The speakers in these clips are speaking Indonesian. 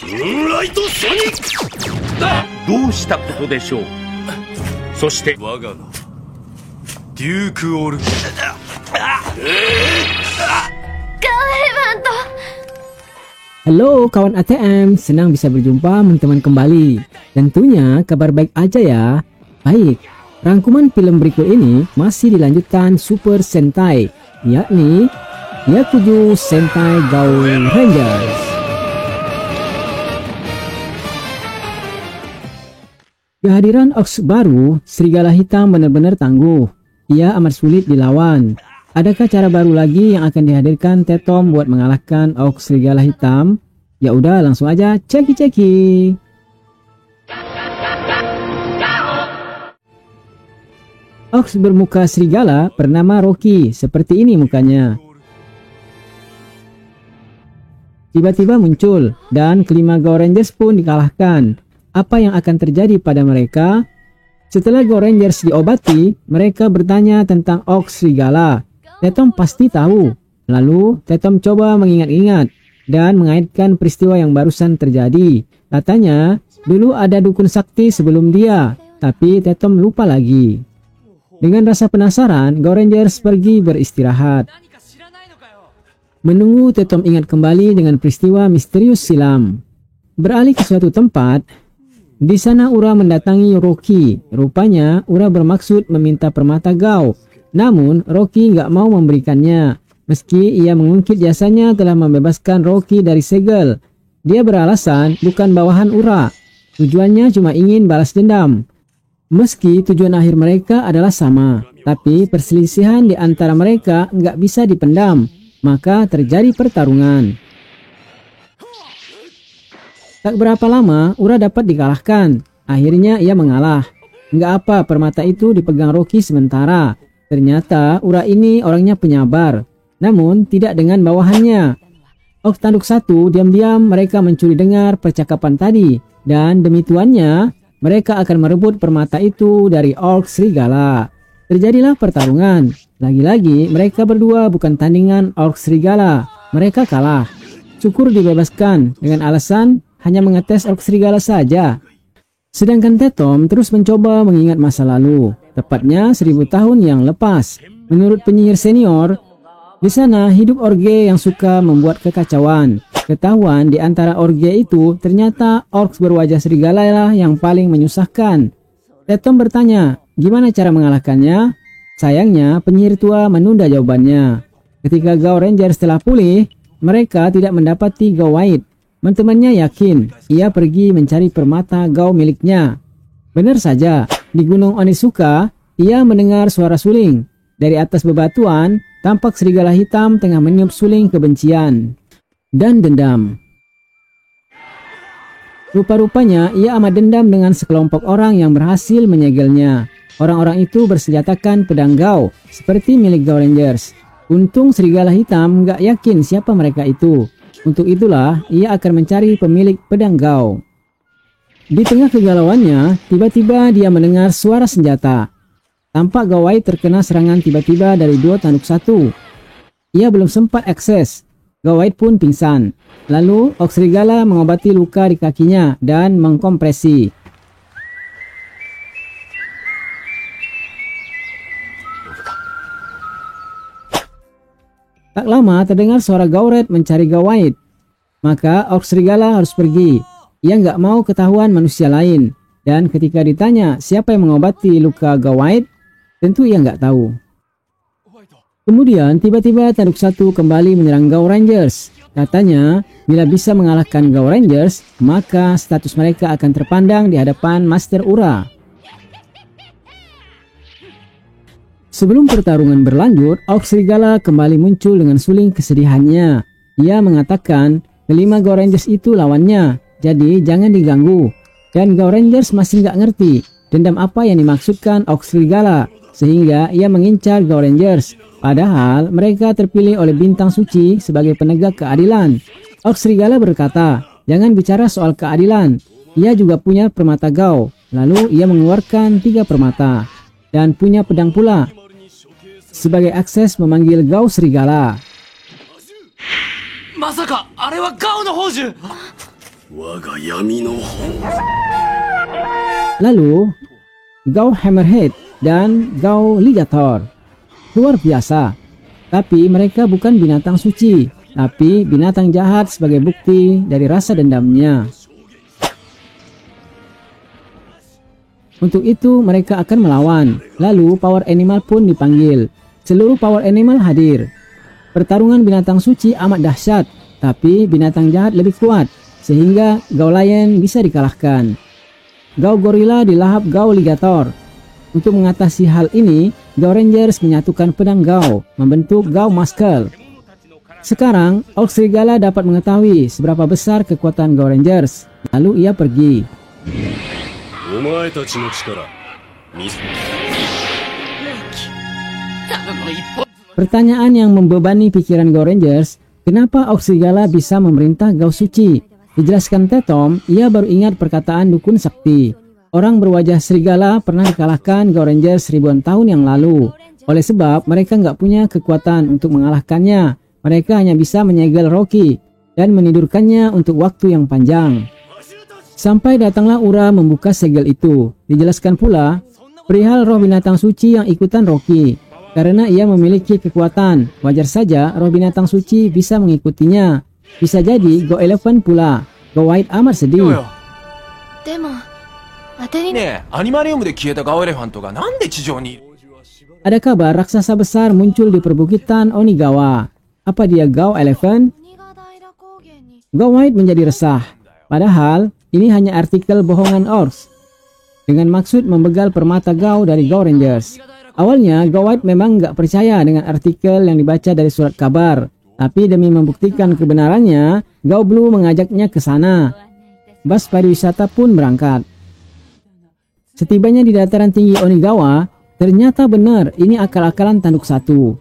ライトソニック。どうしたことでしょう。そして我が名デュークオル。Halo kawan ATM, senang bisa berjumpa teman-teman kembali. Tentunya kabar baik aja ya. Baik, rangkuman film berikut ini masih dilanjutkan Super Sentai, yakni Yakuju Sentai Go Rangers. Kehadiran Ox baru, serigala hitam benar-benar tangguh. Ia amat sulit dilawan. Adakah cara baru lagi yang akan dihadirkan Tetom buat mengalahkan Ox serigala hitam? Ya udah, langsung aja ceki-ceki. Ox bermuka serigala bernama Rocky, seperti ini mukanya. Tiba-tiba muncul dan kelima Go Rangers pun dikalahkan. Apa yang akan terjadi pada mereka? Setelah Go Rangers diobati, mereka bertanya tentang Ox serigala. Tetom pasti tahu. Lalu Tetom coba mengingat-ingat dan mengaitkan peristiwa yang barusan terjadi. Katanya dulu ada dukun sakti sebelum dia, tapi Tetom lupa lagi. Dengan rasa penasaran, Go Rangers pergi beristirahat. Menunggu Tetom ingat kembali dengan peristiwa misterius silam. Beralih ke suatu tempat. Di sana Ura mendatangi Rocky. Rupanya Ura bermaksud meminta permata Gao. Namun, Rocky nggak mau memberikannya. Meski ia mengungkit jasanya telah membebaskan Rocky dari segel. Dia beralasan bukan bawahan Ura. Tujuannya cuma ingin balas dendam. Meski tujuan akhir mereka adalah sama, tapi perselisihan di antara mereka nggak bisa dipendam. Maka terjadi pertarungan. Tak berapa lama, Ura dapat dikalahkan. Akhirnya ia mengalah. Nggak apa, permata itu dipegang Rocky sementara. Ternyata Ura ini orangnya penyabar, namun tidak dengan bawahannya. Ox tanduk satu, diam-diam mereka mencuri dengar percakapan tadi, dan demi tuannya, mereka akan merebut permata itu dari Ox serigala. Terjadilah pertarungan. Lagi-lagi mereka berdua bukan tandingan Ox serigala. Mereka kalah. Syukur dibebaskan dengan alasan hanya mengetes Ox serigala saja. Sedangkan Tetom terus mencoba mengingat masa lalu, tepatnya 1000 tahun yang lepas. Menurut penyihir senior, di sana hidup orge yang suka membuat kekacauan. Ketahuan di antara orge itu ternyata orks berwajah serigala lah yang paling menyusahkan. Tetom bertanya, gimana cara mengalahkannya? Sayangnya penyihir tua menunda jawabannya. Ketika Go Rangers telah pulih, mereka tidak mendapati Go White. Teman-temannya yakin ia pergi mencari permata Gao miliknya. Benar saja, di Gunung Onizuka, ia mendengar suara suling. Dari atas bebatuan, tampak serigala hitam tengah meniup suling kebencian dan dendam. Rupa-rupanya ia amat dendam dengan sekelompok orang yang berhasil menyegelnya. Orang-orang itu bersenjatakan pedang Gao, seperti milik Go Rangers. Untung serigala hitam gak yakin siapa mereka itu. Untuk itulah, ia akan mencari pemilik pedang Gao. Di tengah kegalauannya, tiba-tiba dia mendengar suara senjata. Tampak Go White terkena serangan tiba-tiba dari dua tanduk satu. Ia belum sempat akses. Go White pun pingsan. Lalu, Ox serigala mengobati luka di kakinya dan mengkompresi. Tak lama terdengar suara Gauret mencari Go White. Maka Ox serigala harus pergi. Ia nggak mau ketahuan manusia lain. Dan ketika ditanya siapa yang mengobati luka Go White, tentu ia nggak tahu. Kemudian tiba-tiba tanduk satu kembali menyerang Go Rangers. Katanya bila bisa mengalahkan Go Rangers, maka status mereka akan terpandang di hadapan Master Ura. Sebelum pertarungan berlanjut, Ox serigala kembali muncul dengan suling kesedihannya. Ia mengatakan kelima Go Rangers itu lawannya, jadi jangan diganggu. Dan Go Rangers masih nggak ngerti dendam apa yang dimaksudkan Ox serigala, sehingga ia mengincar Go Rangers. Padahal mereka terpilih oleh Bintang Suci sebagai penegak keadilan. Ox serigala berkata, jangan bicara soal keadilan. Ia juga punya permata Gao. Lalu ia mengeluarkan 3 permata dan punya pedang pula sebagai akses memanggil Gao serigala. 我が闇の方。 Lalu, Gao Hammerhead dan Gao Ligator. Luar biasa. Tapi mereka bukan binatang suci, tapi binatang jahat sebagai bukti dari rasa dendamnya. Untuk itu mereka akan melawan. Lalu Power Animal pun dipanggil. Seluruh Power Animal hadir. Pertarungan binatang suci amat dahsyat, tapi binatang jahat lebih kuat, sehingga Gao Lion bisa dikalahkan. Gao Gorilla dilahap Gao Ligator. Untuk mengatasi hal ini, Gao Rangers menyatukan pedang Gao, membentuk Gao Muscle. Sekarang, Orc Serigala dapat mengetahui seberapa besar kekuatan Gao Rangers. Lalu ia pergi. お前たちの力見せ。 Pertanyaan yang membebani pikiran Gao Rangers, kenapa Orc Serigala bisa memerintah Gao Suci? Dijelaskan Tetom, ia baru ingat perkataan Dukun Sakti. Orang berwajah serigala pernah dikalahkan Gao Rangers ribuan tahun yang lalu. Oleh sebab mereka nggak punya kekuatan untuk mengalahkannya. Mereka hanya bisa menyegel Rocky dan menidurkannya untuk waktu yang panjang. Sampai datanglah Ura membuka segel itu. Dijelaskan pula perihal roh binatang suci yang ikutan Rocky. Karena ia memiliki kekuatan, wajar saja roh binatang suci bisa mengikutinya. Bisa jadi Go Elephant pula. Go White amat sedih. でも当てにねえ、アニマリウムで消えたガオエレファントがなんで地上にいる？ Ada kabar raksasa besar muncul di perbukitan Onigawa. Apa dia Gao Elephant? 鬼が平高原に Go White menjadi resah. Padahal ini hanya artikel bohongan Orcs dengan maksud membegal permata Gao dari Gao Rangers. Awalnya Go White memang nggak percaya dengan artikel yang dibaca dari surat kabar. Tapi demi membuktikan kebenarannya, Gao Blue mengajaknya ke sana. Bus pariwisata pun berangkat. Setibanya di dataran tinggi Onigawa, ternyata benar ini akal-akalan tanduk satu.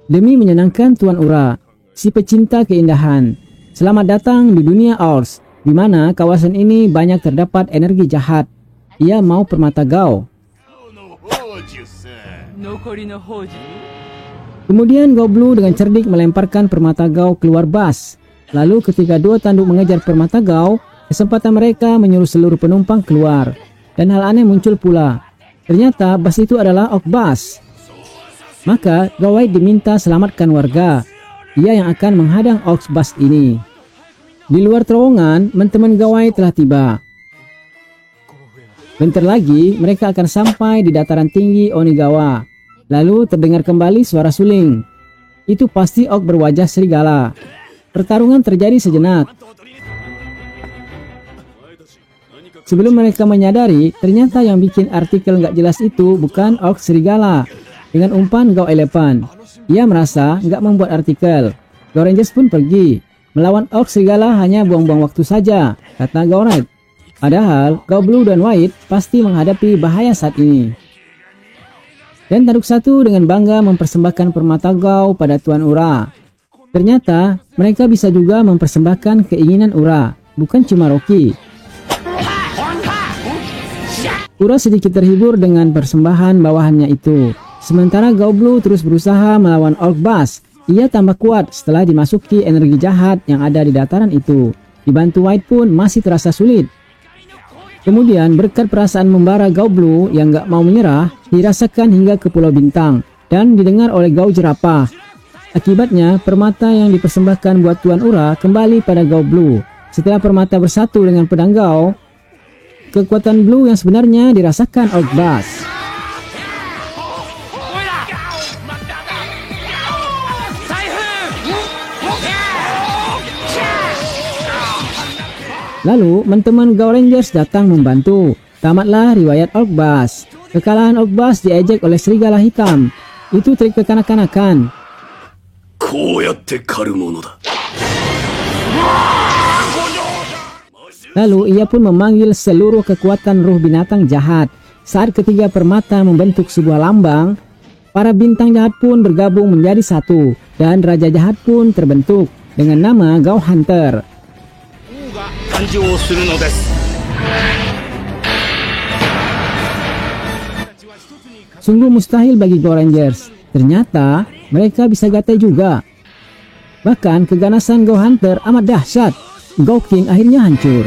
Demi menyenangkan Tuan Ura, si pecinta keindahan. Selamat datang di dunia Orcs, di mana kawasan ini banyak terdapat energi jahat. Ia mau permata Gao. Kemudian Gao Blue dengan cerdik melemparkan permata Gao keluar bus. Lalu ketika dua tanduk mengejar permata Gao, kesempatan mereka menyuruh seluruh penumpang keluar. Dan hal aneh muncul pula. Ternyata bus itu adalah Orc Bus. Maka Gao White diminta selamatkan warga. Ia yang akan menghadang Orc Bus ini. Di luar terowongan, teman-teman Gao White telah tiba. Bentar lagi mereka akan sampai di dataran tinggi Onigawa. Lalu terdengar kembali suara suling. Itu pasti Orc berwajah serigala. Pertarungan terjadi sejenak. Sebelum mereka menyadari, ternyata yang bikin artikel nggak jelas itu bukan Orc serigala. Dengan umpan Gao Elephant. Ia merasa nggak membuat artikel. Gao Rangers pun pergi. Melawan Orc serigala hanya buang-buang waktu saja, kata Gao Red. Padahal Gao Blue dan White pasti menghadapi bahaya saat ini. Dan tanduk satu dengan bangga mempersembahkan permata Gao pada Tuan Ura. Ternyata mereka bisa juga mempersembahkan keinginan Ura, bukan cuma Rocky. Ura sedikit terhibur dengan persembahan bawahannya itu. Sementara Gao Blue terus berusaha melawan Orc Bus. Ia tambah kuat setelah dimasuki energi jahat yang ada di dataran itu. Dibantu White pun masih terasa sulit. Kemudian berkat perasaan membara Gao Blue yang gak mau menyerah, dirasakan hingga ke Pulau Bintang dan didengar oleh Gao Jerapah. Akibatnya, permata yang dipersembahkan buat Tuan Ura kembali pada Gao Blue. Setelah permata bersatu dengan pedang Gao, kekuatan Blue yang sebenarnya dirasakan Orc Bus. Lalu, teman-teman Gao Rangers datang membantu. Tamatlah riwayat Orc Bus. Kekalahan Orc Bus diejek oleh serigala hitam. Itu trik kekanak-kanakan. こうやって狩るものだ。 Lalu ia pun memanggil seluruh kekuatan ruh binatang jahat. Saat ketiga permata membentuk sebuah lambang, para bintang jahat pun bergabung menjadi satu. Dan raja jahat pun terbentuk dengan nama Gao Hunter. Sungguh mustahil bagi Gao Rangers. Ternyata mereka bisa gatai juga. Bahkan keganasan Gao Hunter amat dahsyat. Gouking akhirnya hancur.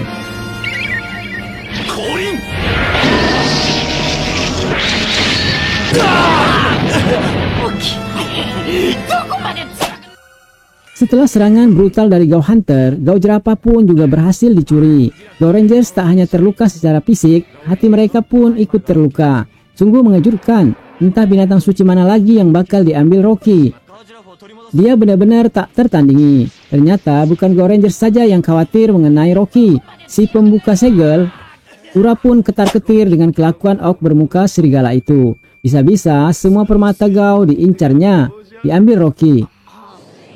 Setelah serangan brutal dari Gao Hunter, Gao Jerapah pun juga berhasil dicuri. Gao Rangers tak hanya terluka secara fisik, hati mereka pun ikut terluka. Sungguh mengejutkan, entah binatang suci mana lagi yang bakal diambil Rocky. Dia benar-benar tak tertandingi. Ternyata bukan Gao Rangers saja yang khawatir mengenai Rocky. Si pembuka segel, Ura pun ketar-ketir dengan kelakuan orc bermuka serigala itu. Bisa-bisa semua permata Gao diincarnya, diambil Rocky.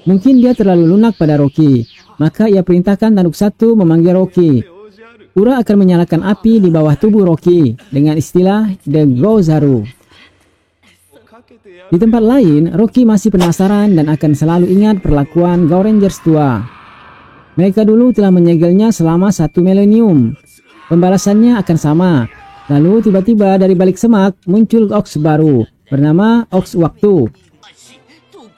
Mungkin dia terlalu lunak pada Rocky, maka ia perintahkan tanduk satu memanggil Rocky. Ura akan menyalakan api di bawah tubuh Rocky dengan istilah The Gozaru. Di tempat lain, Rocky masih penasaran dan akan selalu ingat perlakuan Gao Rangers tua. Mereka dulu telah menyegelnya selama 1 milenium. Pembalasannya akan sama. Lalu tiba-tiba dari balik semak muncul Ox baru bernama Ox Waktu.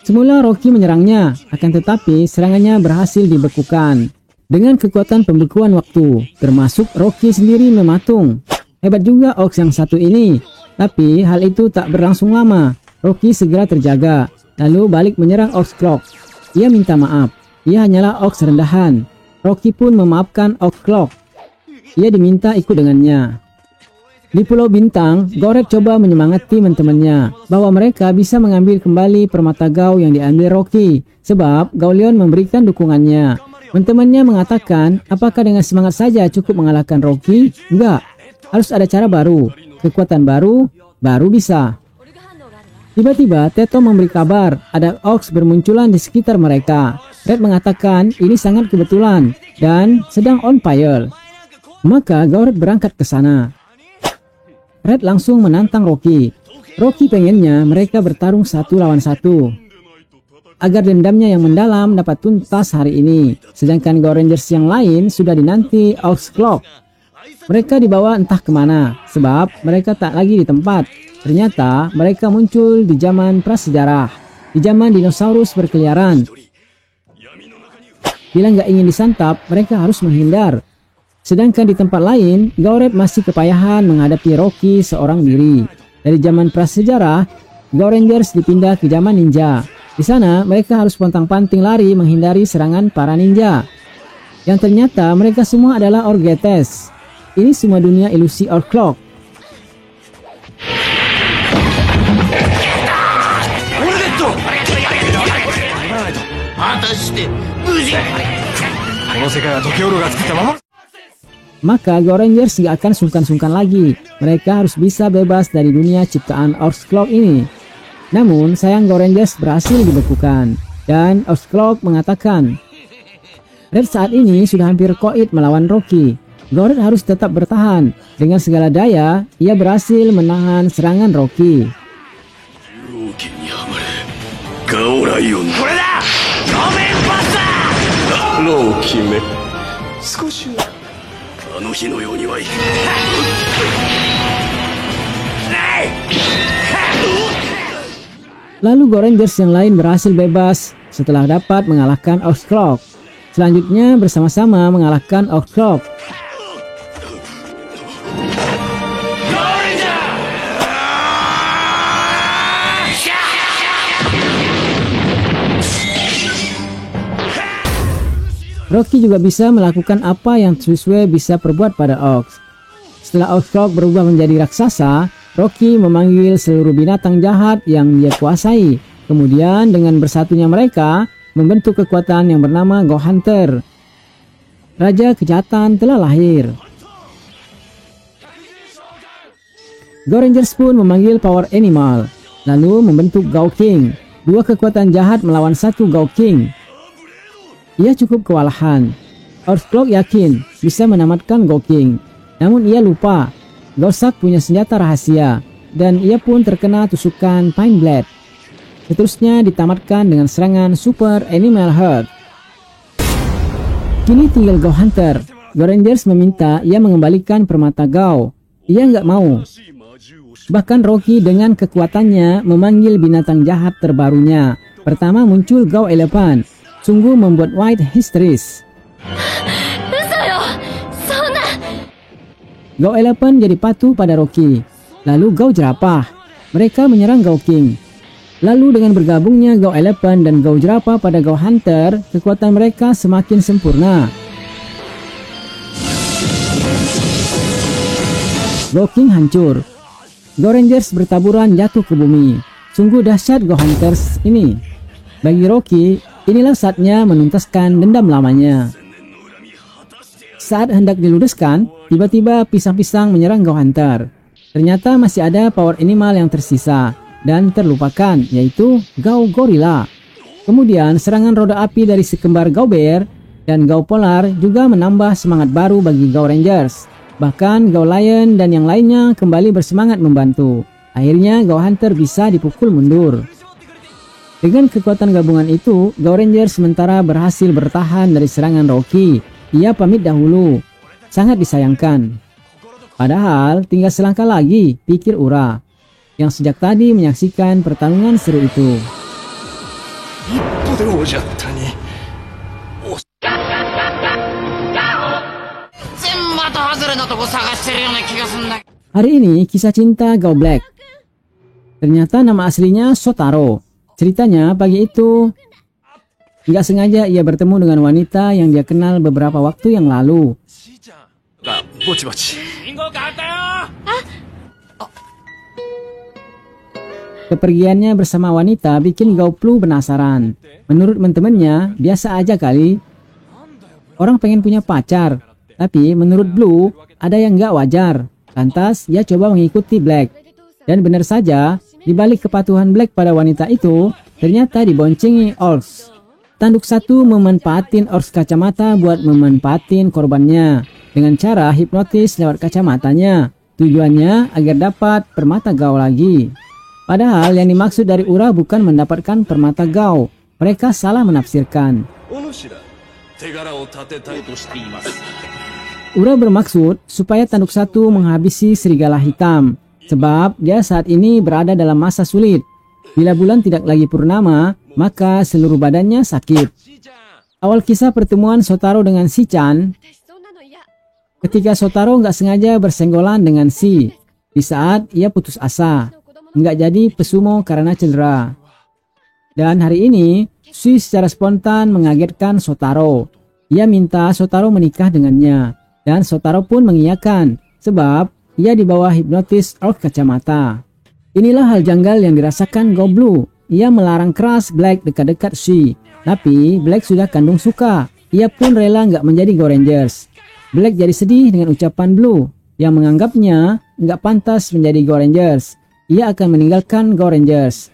Semula Rocky menyerangnya, akan tetapi serangannya berhasil dibekukan. Dengan kekuatan pembekuan waktu, termasuk Rocky sendiri mematung. Hebat juga Ox yang satu ini. Tapi hal itu tak berlangsung lama. Rocky segera terjaga, lalu balik menyerang Ox Clock. Ia minta maaf, ia hanyalah Ox rendahan. Rocky pun memaafkan Ox Clock. Ia diminta ikut dengannya. Di Pulau Bintang, Goret coba menyemangati teman-temannya bahwa mereka bisa mengambil kembali permata Gao yang diambil Rocky, sebab Gauleon memberikan dukungannya. Teman-temannya mengatakan, apakah dengan semangat saja cukup mengalahkan Rocky? Enggak, harus ada cara baru, kekuatan baru bisa. Tiba-tiba Teto memberi kabar ada Ox bermunculan di sekitar mereka. Red mengatakan ini sangat kebetulan dan sedang on fire. Maka Goret berangkat ke sana. Red langsung menantang Rocky. Rocky pengennya mereka bertarung 1 lawan 1 agar dendamnya yang mendalam dapat tuntas hari ini. Sedangkan Gao Rangers yang lain sudah dinanti Ox Clock. Mereka dibawa entah kemana, sebab mereka tak lagi di tempat. Ternyata mereka muncul di zaman prasejarah, di zaman dinosaurus berkeliaran. Bila nggak ingin disantap, mereka harus menghindar. Sedangkan di tempat lain, Gauret masih kepayahan menghadapi Rocky seorang diri. Dari zaman prasejarah, Gao Rangers dipindah ke zaman ninja. Di sana, mereka harus pontang-panting lari menghindari serangan para ninja. Yang ternyata mereka semua adalah Orgetes. Ini semua dunia ilusi Orc Clock. Maka Gao Rangers gak akan sungkan-sungkan lagi. Mereka harus bisa bebas dari dunia ciptaan Orc Clock ini. Namun sayang Gao Rangers berhasil dibekukan. Dan Orc Clock mengatakan, Red saat ini sudah hampir koit melawan Rocky. Gauret harus tetap bertahan. Dengan segala daya, ia berhasil menahan serangan Rocky. Lalu Gao Rangers yang lain berhasil bebas setelah dapat mengalahkan Orc Clock. Selanjutnya bersama-sama mengalahkan Orc Clock. Rocky juga bisa melakukan apa yang Tsusue bisa perbuat pada Ox. Setelah Ox Clock berubah menjadi raksasa, Rocky memanggil seluruh binatang jahat yang dia kuasai. Kemudian dengan bersatunya mereka, membentuk kekuatan yang bernama Gao Hunter. Raja kejahatan telah lahir. Gao Rangers pun memanggil Power Animal, lalu membentuk Gao King. 2 kekuatan jahat melawan 1 Gao King. Ia cukup kewalahan. Orc Clock yakin bisa menamatkan Gao King. Namun ia lupa, Gao Sak punya senjata rahasia, dan ia pun terkena tusukan Pine Blade. Seterusnya ditamatkan dengan serangan Super Animal Herd. Kini tinggal Gao Hunter. Gao Rangers meminta ia mengembalikan permata Gao. Ia nggak mau. Bahkan Rocky dengan kekuatannya memanggil binatang jahat terbarunya. Pertama muncul Gao Elephant. Sungguh membuat White histeris. Gao Elephant jadi patuh pada Rocky. Lalu Gao Jerapah. Mereka menyerang Gao King. Lalu dengan bergabungnya Gao Elephant dan Gao Jerapah pada Gao Hunter, kekuatan mereka semakin sempurna. Gao King hancur. Gao Rangers bertaburan jatuh ke bumi. Sungguh dahsyat Gao Hunters ini. Bagi Rocky, inilah saatnya menuntaskan dendam lamanya. Saat hendak diludeskan, tiba-tiba pisang-pisang menyerang Gao Hunter. Ternyata masih ada power animal yang tersisa dan terlupakan, yaitu Gao Gorilla. Kemudian serangan roda api dari sekembar Gao Bear dan Gao Polar juga menambah semangat baru bagi Gao Rangers. Bahkan Gao Lion dan yang lainnya kembali bersemangat membantu. Akhirnya Gao Hunter bisa dipukul mundur. Dengan kekuatan gabungan itu, Gao Rangers sementara berhasil bertahan dari serangan Rocky. Ia pamit dahulu. Sangat disayangkan. Padahal tinggal selangkah lagi, pikir Ura, yang sejak tadi menyaksikan pertarungan seru itu. Hari ini kisah cinta Gao Black. Ternyata nama aslinya Shotaro. Ceritanya pagi itu nggak sengaja ia bertemu dengan wanita yang dia kenal beberapa waktu yang lalu. Kepergiannya bersama wanita bikin Gao Plu penasaran. Menurut teman-temannya, biasa aja kali. Orang pengen punya pacar. Tapi menurut Blue, ada yang nggak wajar. Lantas, ia coba mengikuti Black. Dan benar saja, di balik kepatuhan Black pada wanita itu, ternyata diboncengi Orcs. Tanduk satu memanfaatin Orcs kacamata buat memanfaatin korbannya dengan cara hipnotis lewat kacamatanya. Tujuannya agar dapat permata Gao lagi. Padahal yang dimaksud dari Ura bukan mendapatkan permata Gao. Mereka salah menafsirkan. Ura bermaksud supaya tanduk satu menghabisi serigala hitam. Sebab dia saat ini berada dalam masa sulit. Bila bulan tidak lagi purnama, maka seluruh badannya sakit. Awal kisah pertemuan Shotaro dengan Shi-chan, ketika Shotaro nggak sengaja bersenggolan dengan Shi, di saat ia putus asa, nggak jadi pesumo karena cedera. Dan hari ini, Shi secara spontan mengagetkan Shotaro. Ia minta Shotaro menikah dengannya, dan Shotaro pun mengiyakan, sebab ia di bawah hipnotis Orc kacamata. Inilah hal janggal yang dirasakan Gao Blue. Ia melarang keras Black dekat-dekat Shi, tapi Black sudah kandung suka. Ia pun rela nggak menjadi Gao Rangers. Black jadi sedih dengan ucapan Blue, yang menganggapnya nggak pantas menjadi Gao Rangers. Ia akan meninggalkan Gao Rangers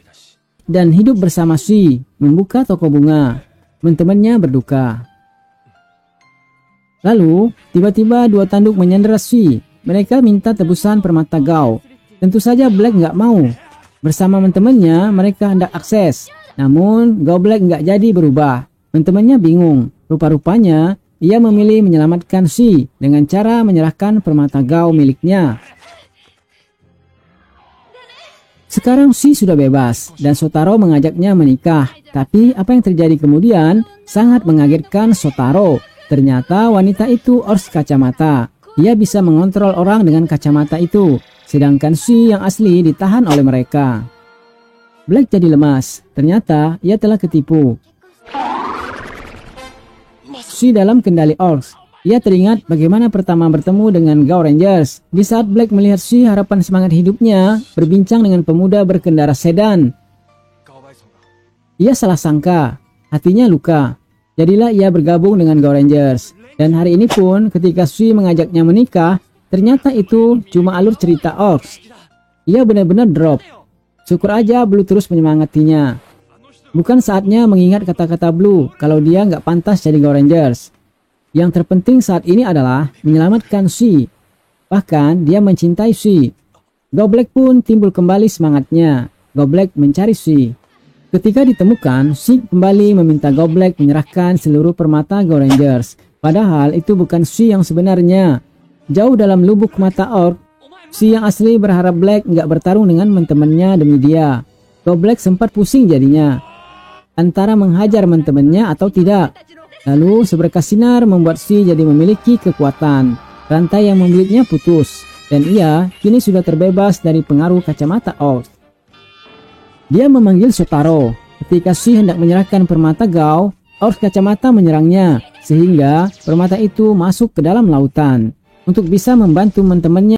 dan hidup bersama Shi, membuka toko bunga. Teman-temannya berduka. Lalu, tiba-tiba dua tanduk menyandera Shi. Mereka minta tebusan permata Gao. Tentu saja Black nggak mau. Bersama teman-temannya, mereka hendak akses. Namun, Gao Black nggak jadi berubah. Teman-temannya bingung. Rupa-rupanya, ia memilih menyelamatkan Shi dengan cara menyerahkan permata Gao miliknya. Sekarang Shi sudah bebas, dan Shotaro mengajaknya menikah. Tapi, apa yang terjadi kemudian sangat mengagetkan Shotaro. Ternyata wanita itu Orcs kacamata. Ia bisa mengontrol orang dengan kacamata itu. Sedangkan Shi yang asli ditahan oleh mereka. Black jadi lemas. Ternyata ia telah ketipu. Shi dalam kendali Orcs. Ia teringat bagaimana pertama bertemu dengan Gao Rangers. Di saat Black melihat Shi, harapan semangat hidupnya berbincang dengan pemuda berkendara sedan. Ia salah sangka. Hatinya luka. Jadilah ia bergabung dengan Gao Rangers. Dan hari ini pun ketika Shi mengajaknya menikah, ternyata itu cuma alur cerita Orcs. Ia benar-benar drop. Syukur aja Blue terus menyemangatinya. Bukan saatnya mengingat kata-kata Blue kalau dia nggak pantas jadi Gao Rangers. Yang terpenting saat ini adalah menyelamatkan Shi. Bahkan dia mencintai Shi. Gao Black pun timbul kembali semangatnya. Gao Black mencari Shi. Ketika ditemukan, Shi kembali meminta Gao Black menyerahkan seluruh permata Gao Rangers. Padahal itu bukan Shi yang sebenarnya. Jauh dalam lubuk mata Orc, Shi yang asli berharap Black nggak bertarung dengan teman-temannya demi dia. Gao Black sempat pusing jadinya, antara menghajar teman-temannya atau tidak. Lalu seberkas sinar membuat Shi jadi memiliki kekuatan. rantai yang membelitnya putus, dan ia kini sudah terbebas dari pengaruh kacamata Oath. Dia memanggil Shotaro. Ketika Shi hendak menyerahkan permata Gao, Oath kacamata menyerangnya, sehingga permata itu masuk ke dalam lautan. Untuk bisa membantu teman-temannya